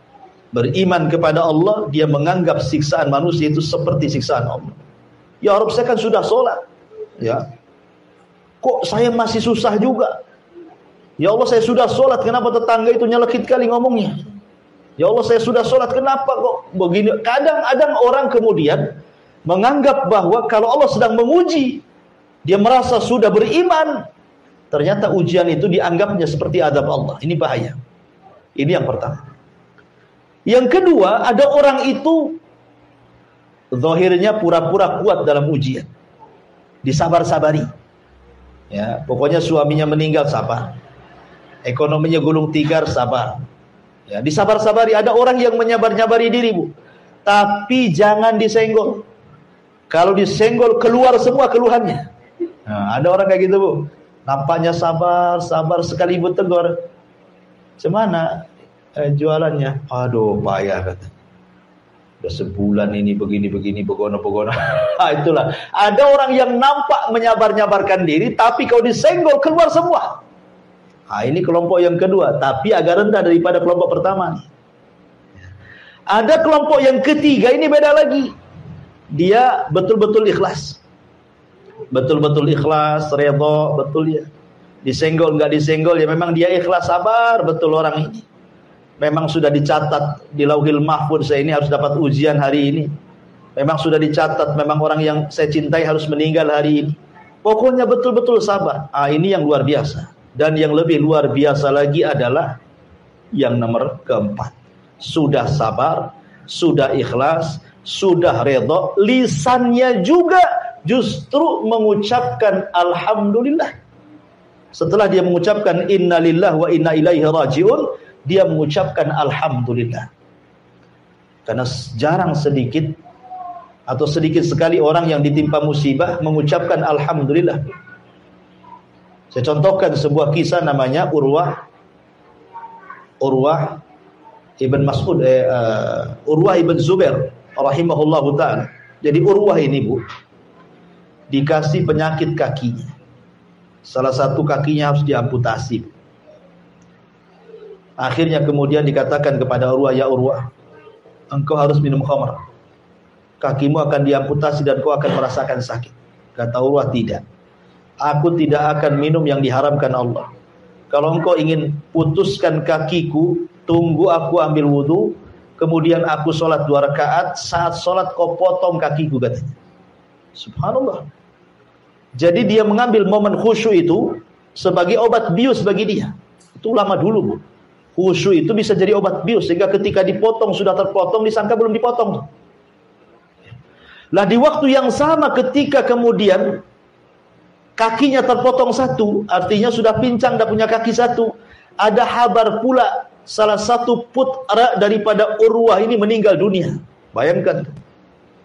beriman kepada Allah, dia menganggap siksaan manusia itu seperti siksaan Allah. Ya Rabb, saya kan sudah sholat, ya kok saya masih susah juga. Ya Allah, saya sudah sholat, kenapa tetangga itu nyelekit kali ngomongnya? Ya Allah, saya sudah sholat, kenapa kok begini? Kadang-kadang orang kemudian menganggap bahwa kalau Allah sedang menguji, dia merasa sudah beriman, ternyata ujian itu dianggapnya seperti azab Allah. Ini bahaya. Ini yang pertama. Yang kedua, ada orang itu zahirnya pura-pura kuat dalam ujian, disabar-sabari. Ya, pokoknya suaminya meninggal sabar, ekonominya gulung tikar sabar. Ya, disabar-sabari. Ada orang yang menyabar-nyabari diri Bu, tapi jangan disenggol. Kalau disenggol keluar semua keluhannya. Nah, ada orang kayak gitu Bu, nampaknya sabar sekali Ibu tegur, "Cemana jualannya?" "Aduh payah," kata. "Udah sebulan ini begini begono." Nah, itulah. Ada orang yang nampak menyabar-nyabarkan diri, tapi kalau disenggol keluar semua. Nah, ini kelompok yang kedua, tapi agak rendah daripada kelompok pertama. Ada kelompok yang ketiga, ini beda lagi. Dia betul-betul ikhlas. Betul-betul ikhlas, redha, betul ya. Disenggol nggak disenggol, ya memang dia ikhlas, sabar betul orang ini. Memang sudah dicatat di Lauhil Mahfuz, saya ini harus dapat ujian hari ini. Memang sudah dicatat, memang orang yang saya cintai harus meninggal hari ini. Pokoknya betul-betul sabar. Ini yang luar biasa. Dan yang lebih luar biasa lagi adalah yang nomor keempat. Sudah sabar, sudah ikhlas, sudah redha, lisannya juga justru mengucapkan alhamdulillah. Setelah dia mengucapkan innalillahi wa inna ilaihi rajiun, dia mengucapkan alhamdulillah. Karena jarang sedikit atau sedikit sekali orang yang ditimpa musibah mengucapkan alhamdulillah. Saya contohkan sebuah kisah, namanya Urwah ibn Mas'ud, Urwah ibn Zubair rahimahullahu ta'ala. Jadi Urwah ini, Bu, dikasih penyakit kakinya. Salah satu kakinya harus diamputasi. Akhirnya kemudian dikatakan kepada Urwah, ya Urwah, engkau harus minum khamr. Kakimu akan diamputasi dan kau akan merasakan sakit. Kata Urwah, tidak. Aku tidak akan minum yang diharamkan Allah. Kalau engkau ingin putuskan kakiku, tunggu aku ambil wudu, kemudian aku sholat 2 rakaat. Saat sholat kau potong kakiku, katanya. Subhanallah. Jadi dia mengambil momen khusyuk itu sebagai obat bius bagi dia. Itu lama dulu, Bu. Khusyuk itu bisa jadi obat bius, sehingga ketika dipotong, sudah terpotong, disangka belum dipotong. Lah di waktu yang sama ketika kemudian kakinya terpotong satu, artinya sudah pincang dan punya kaki satu, ada kabar pula salah satu putra daripada Urwah ini meninggal dunia. Bayangkan,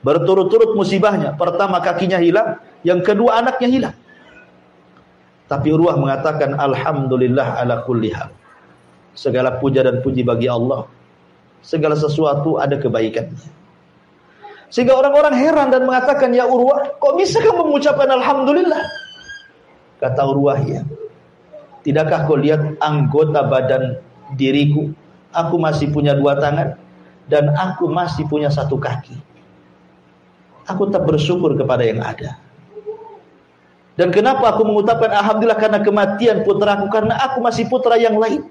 berturut-turut musibahnya. Pertama kakinya hilang, yang kedua anaknya hilang. Tapi Urwah mengatakan alhamdulillah ala kulli hal. Segala puja dan puji bagi Allah. Segala sesuatu ada kebaikannya. Sehingga orang-orang heran dan mengatakan, ya Urwah, kok bisa kamu mengucapkan alhamdulillah? Kata Urwah, ya. Tidakkah kau lihat anggota badan diriku? Aku masih punya 2 tangan dan aku masih punya 1 kaki. Aku tak bersyukur kepada yang ada. Dan kenapa aku mengucapkan alhamdulillah? Karena kematian putraku, karena aku masih putra yang lain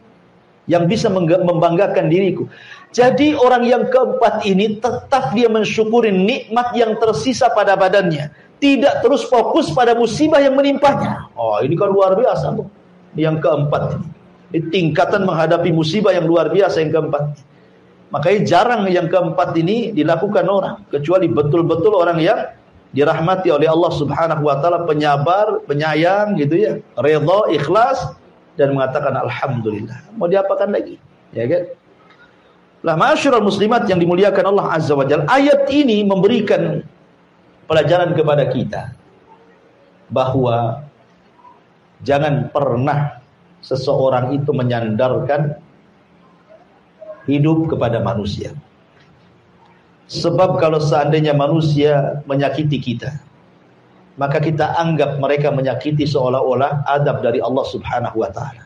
yang bisa membanggakan diriku. Jadi orang yang keempat ini tetap dia mensyukuri nikmat yang tersisa pada badannya, tidak terus fokus pada musibah yang menimpanya. Ini kan luar biasa, Bu. Yang keempat ini tingkatan menghadapi musibah yang luar biasa yang keempat. Makanya jarang yang keempat ini dilakukan orang, kecuali betul-betul orang yang dirahmati oleh Allah Subhanahu wa taala, penyabar, penyayang gitu ya, redha, ikhlas dan mengatakan alhamdulillah. Mau diapakan lagi? Ya kan? Lah ma'asyiral muslimat yang dimuliakan Allah Azza wa Jalla, ayat ini memberikan pelajaran kepada kita bahwa jangan pernah seseorang itu menyandarkan hidup kepada manusia. Sebab kalau seandainya manusia menyakiti kita, maka kita anggap mereka menyakiti seolah-olah adab dari Allah Subhanahu wa taala.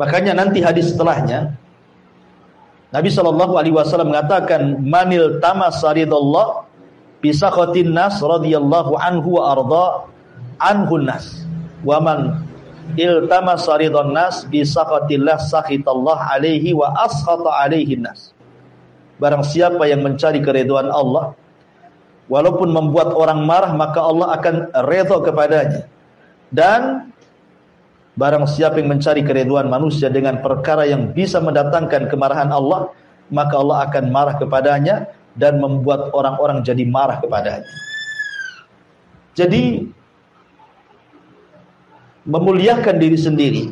Makanya nanti hadis setelahnya Nabi SAW mengatakan, manil tamasa ridallah bisakhatin nas radhiyallahu anhu wa arda anhu nas, wa man iltamasa ridhan nas bisakhatillah sakhitallah alaihi wa askhata alaihi nas. Barang siapa yang mencari keridhaan Allah, walaupun membuat orang marah, maka Allah akan redha kepadanya. Dan barang siapa yang mencari keridhaan manusia dengan perkara yang bisa mendatangkan kemarahan Allah, maka Allah akan marah kepadanya dan membuat orang-orang jadi marah kepadanya. Jadi memuliakan diri sendiri,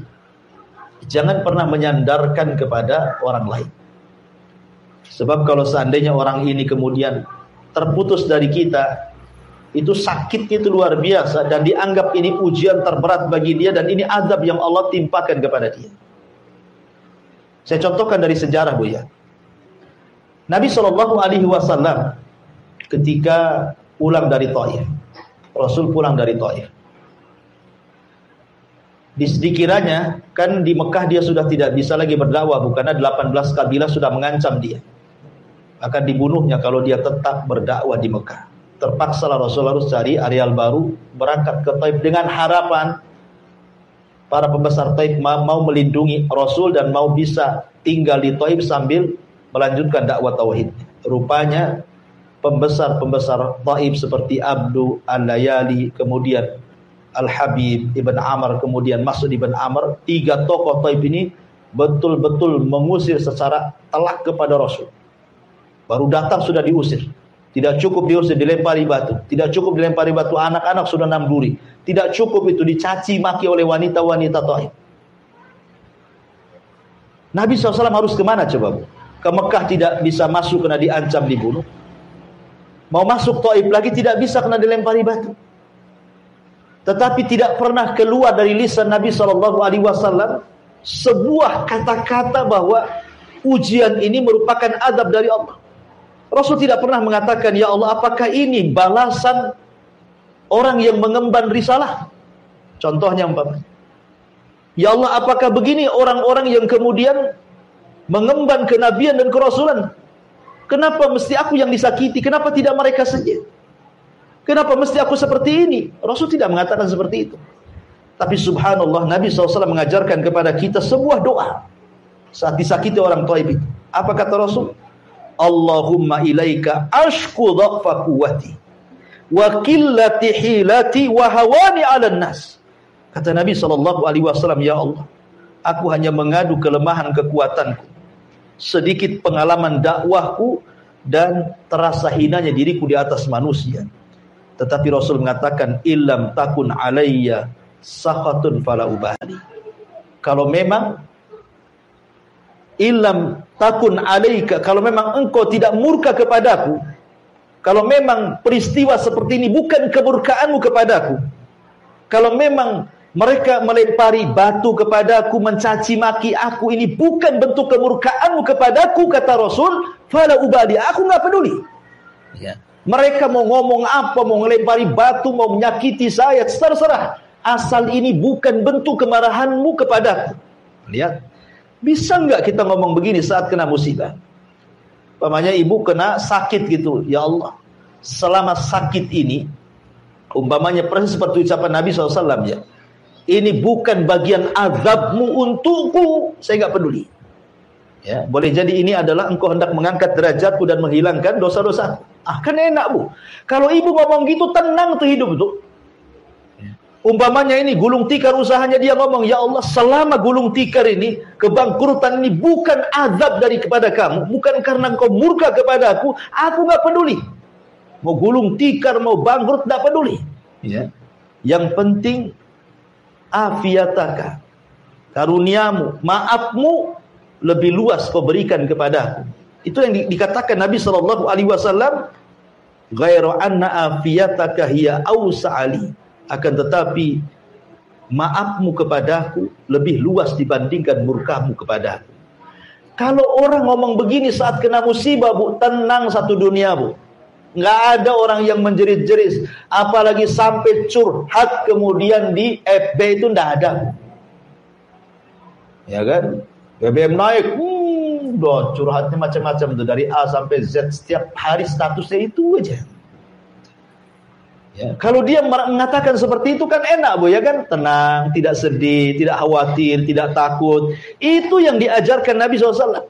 jangan pernah menyandarkan kepada orang lain. Sebab kalau seandainya orang ini kemudian terputus dari kita, itu sakitnya itu luar biasa dan dianggap ini ujian terberat bagi dia dan ini azab yang Allah timpakan kepada dia. Saya contohkan dari sejarah, Bu ya. Nabi SAW ketika pulang dari Taif, Rasul pulang dari Taif. Dikiranya kan di Mekah dia sudah tidak bisa lagi berdakwah, karena 18 kabilah sudah mengancam dia akan dibunuhnya kalau dia tetap berdakwah di Mekah. Terpaksalah Rasul harus cari areal baru, berangkat ke Taif dengan harapan para pembesar Taif mau melindungi Rasul dan mau bisa tinggal di Taif sambil melanjutkan dakwah tauhid. Rupanya pembesar-pembesar Taif seperti Abdu Al-Layali, kemudian Al-Habib Ibn Amr, kemudian Mas'ud Ibn Amr, 3 tokoh Taif ini betul-betul mengusir secara telak kepada Rasul. Baru datang sudah diusir. Tidak cukup diusir, dilempari batu. Tidak cukup dilempari batu, anak-anak sudah nanduri. Tidak cukup itu, dicaci maki oleh wanita-wanita Taif. Nabi SAW harus kemana coba? Ke Mekah tidak bisa masuk karena diancam dibunuh. Mau masuk Taif lagi tidak bisa karena dilempari batu. Tetapi tidak pernah keluar dari lisan Nabi SAW sebuah kata-kata bahwa ujian ini merupakan adab dari Allah. Rasul tidak pernah mengatakan, ya Allah, apakah ini balasan orang yang mengemban risalah? Contohnya umpamanya, ya Allah, apakah begini orang-orang yang kemudian mengemban kenabian dan kerasulan? Kenapa mesti aku yang disakiti? Kenapa tidak mereka saja? Kenapa mesti aku seperti ini? Rasul tidak mengatakan seperti itu. Tapi subhanallah, Nabi SAW mengajarkan kepada kita sebuah doa saat disakiti orang Taif itu. Apa kata Rasul? Allahumma ilaika ashku dha'fa quwwati wa qillati hilati wa hawani 'alan nas. Kata Nabi SAW, ya Allah, aku hanya mengadu kelemahan kekuatanku, sedikit pengalaman dakwahku, dan terasa hinanya diriku di atas manusia. Tetapi Rasul mengatakan, illam takun alayya sakhatun fala ubali. Kalau memang illam takun alaika, kalau memang engkau tidak murka kepadaku, kalau memang peristiwa seperti ini bukan kemurkaanmu kepadaku, kalau memang mereka melempari batu kepadaku, mencaci maki aku, ini bukan bentuk kemurkaanmu kepadaku, kata Rasul, fala ubali, aku nggak peduli. Ya. Mereka mau ngomong apa, mau melempari batu, mau menyakiti saya, terserah. Asal ini bukan bentuk kemarahanmu kepadaku. Lihat, bisa nggak kita ngomong begini saat kena musibah? Umpamanya ibu kena sakit gitu, ya Allah, selama sakit ini, umpamanya persis seperti ucapan Nabi SAW, ya, ini bukan bagian azabmu untukku, saya nggak peduli. Ya, boleh jadi ini adalah engkau hendak mengangkat derajatku dan menghilangkan dosa-dosaku. Kan enak bu. Kalau ibu ngomong gitu, tenang tuh hidup tuh. Umpamanya ini gulung tikar usahanya, dia ngomong, ya Allah, selama gulung tikar ini, kebangkrutan ini bukan azab dari kepada kamu, bukan karena engkau murka kepada aku nggak peduli. Mau gulung tikar, mau bangkrut, nggak peduli. Ya. Yang penting afiataka, karuniamu, maafmu lebih luas kau berikan kepadaku. Itu yang dikatakan Nabi SAW. Ghairu anna afiyataka hiya awsa'ali, akan tetapi maafmu kepadaku lebih luas dibandingkan murkamu kepadaku. Kalau orang ngomong begini saat kena musibah, bu, tenang satu dunia, bu. Nggak ada orang yang menjerit-jerit, apalagi sampai curhat kemudian di FB, itu nggak ada, bu. Ya kan? BBM naik, curhatnya macam-macam tuh, dari A sampai Z, setiap hari statusnya itu aja. Ya, kalau dia mengatakan seperti itu kan enak, bu, ya kan? Tenang, tidak sedih, tidak khawatir, tidak takut. Itu yang diajarkan Nabi SAW.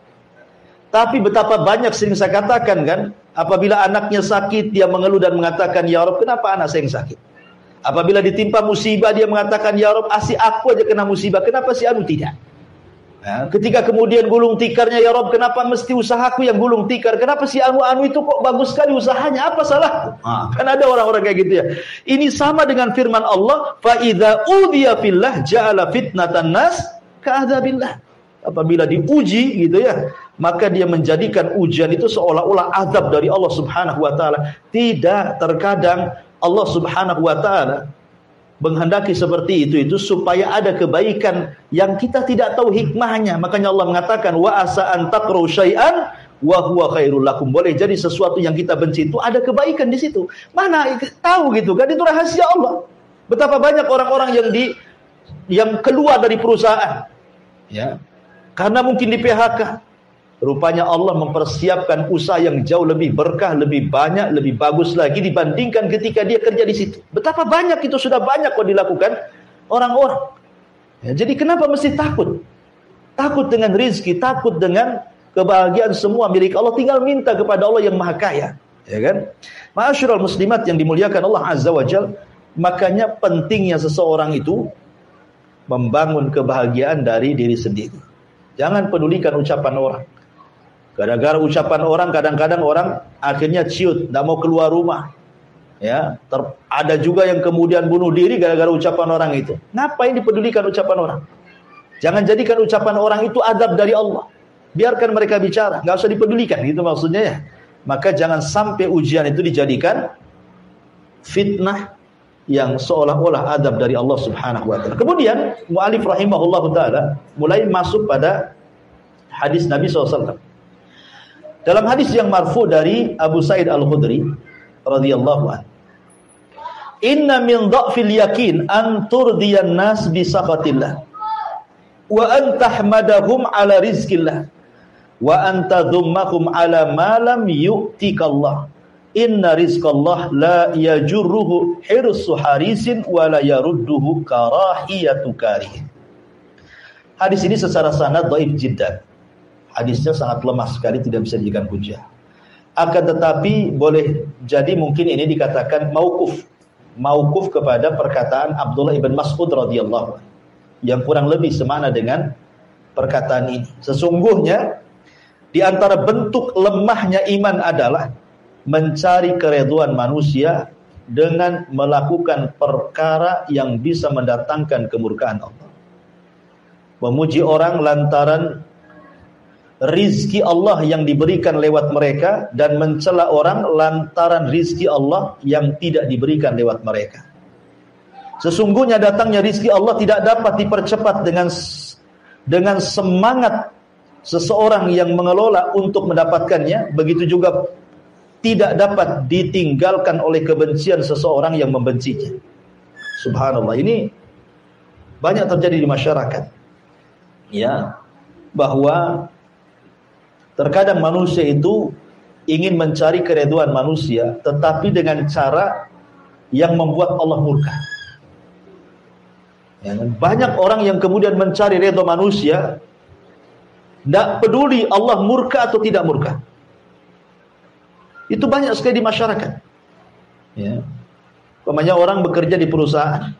Tapi betapa banyak sering saya katakan kan, apabila anaknya sakit, dia mengeluh dan mengatakan, ya Rabb, kenapa anak saya yang sakit? Apabila ditimpa musibah, dia mengatakan, ya Rabb, asih aku aja kena musibah, kenapa si anu tidak? Nah, ketika kemudian gulung tikarnya, ya Rob, kenapa mesti usahaku yang gulung tikar? Kenapa si anu-anu itu kok bagus sekali usahanya? Apa salahku? Kan ada orang-orang kayak gitu ya. Ini sama dengan firman Allah, fa idza udhiya fillah ja'ala fitnatan nas ka'adzabillah. Apabila diuji gitu ya, maka dia menjadikan ujian itu seolah-olah azab dari Allah Subhanahu wa taala. Tidak, terkadang Allah Subhanahu wa taala menghendaki seperti itu supaya ada kebaikan yang kita tidak tahu hikmahnya. Makanya Allah mengatakan, wa asa an taqru syai'an wa huwa khairul lakum. Boleh jadi sesuatu yang kita benci itu ada kebaikan di situ. Mana tahu gitu kan, itu rahasia Allah. Betapa banyak orang-orang yang keluar dari perusahaan, ya, karena mungkin di PHK. Rupanya Allah mempersiapkan usaha yang jauh lebih berkah, lebih banyak, lebih bagus lagi dibandingkan ketika dia kerja di situ. Betapa banyak itu, sudah banyak kok dilakukan orang-orang. Ya, jadi kenapa mesti takut? Takut dengan rizki, takut dengan kebahagiaan semua milik Allah. Tinggal minta kepada Allah yang maha kaya. Ya kan? Ma'asyiral muslimat yang dimuliakan Allah Azza wa Jalla, makanya pentingnya seseorang itu membangun kebahagiaan dari diri sendiri. Jangan pedulikan ucapan orang. Gara-gara ucapan orang, kadang-kadang orang akhirnya ciut, tidak mau keluar rumah. Ya, ada juga yang kemudian bunuh diri gara-gara ucapan orang itu. Ngapain dipedulikan ucapan orang? Jangan jadikan ucapan orang itu adab dari Allah. Biarkan mereka bicara, nggak usah dipedulikan, gitu maksudnya ya. Maka jangan sampai ujian itu dijadikan fitnah yang seolah-olah adab dari Allah Subhanahu wa taala. Kemudian mu'alif rahimahullah taala mulai masuk pada hadis Nabi SAW. Dalam hadis yang marfu dari Abu Sa'id Al-Khudri radhiyallahu anhu, inna min dha'fil yakin an turdiyan nas bi sakhatillah wa an tahmadahum ala rizqillah wa an tadhummahum ala ma lam yu'tikallah. Inna rizqallah la yajurruhu hirsu harisin wa la yarudduhu karahiyatu karihin. Hadis ini secara sanad dhaif jiddan. Hadisnya sangat lemah sekali, tidak bisa dijadikan hujjah. Akan tetapi boleh jadi mungkin ini dikatakan mauquf. Mauquf kepada perkataan Abdullah ibn Mas'ud radhiyallahu anhu, yang kurang lebih semana dengan perkataan ini. Sesungguhnya di antara bentuk lemahnya iman adalah mencari keridhaan manusia dengan melakukan perkara yang bisa mendatangkan kemurkaan Allah. Memuji orang lantaran rizki Allah yang diberikan lewat mereka, dan mencela orang lantaran rizki Allah yang tidak diberikan lewat mereka. Sesungguhnya datangnya rizki Allah tidak dapat dipercepat dengan semangat seseorang yang mengelola untuk mendapatkannya. Begitu juga tidak dapat ditinggalkan oleh kebencian seseorang yang membencinya. Subhanallah, ini banyak terjadi di masyarakat. Ya, bahwa terkadang manusia itu ingin mencari keridhaan manusia, tetapi dengan cara yang membuat Allah murka. Ya, banyak orang yang kemudian mencari ridha manusia, tidak peduli Allah murka atau tidak murka. Itu banyak sekali di masyarakat. Ya. Umpamanya orang bekerja di perusahaan,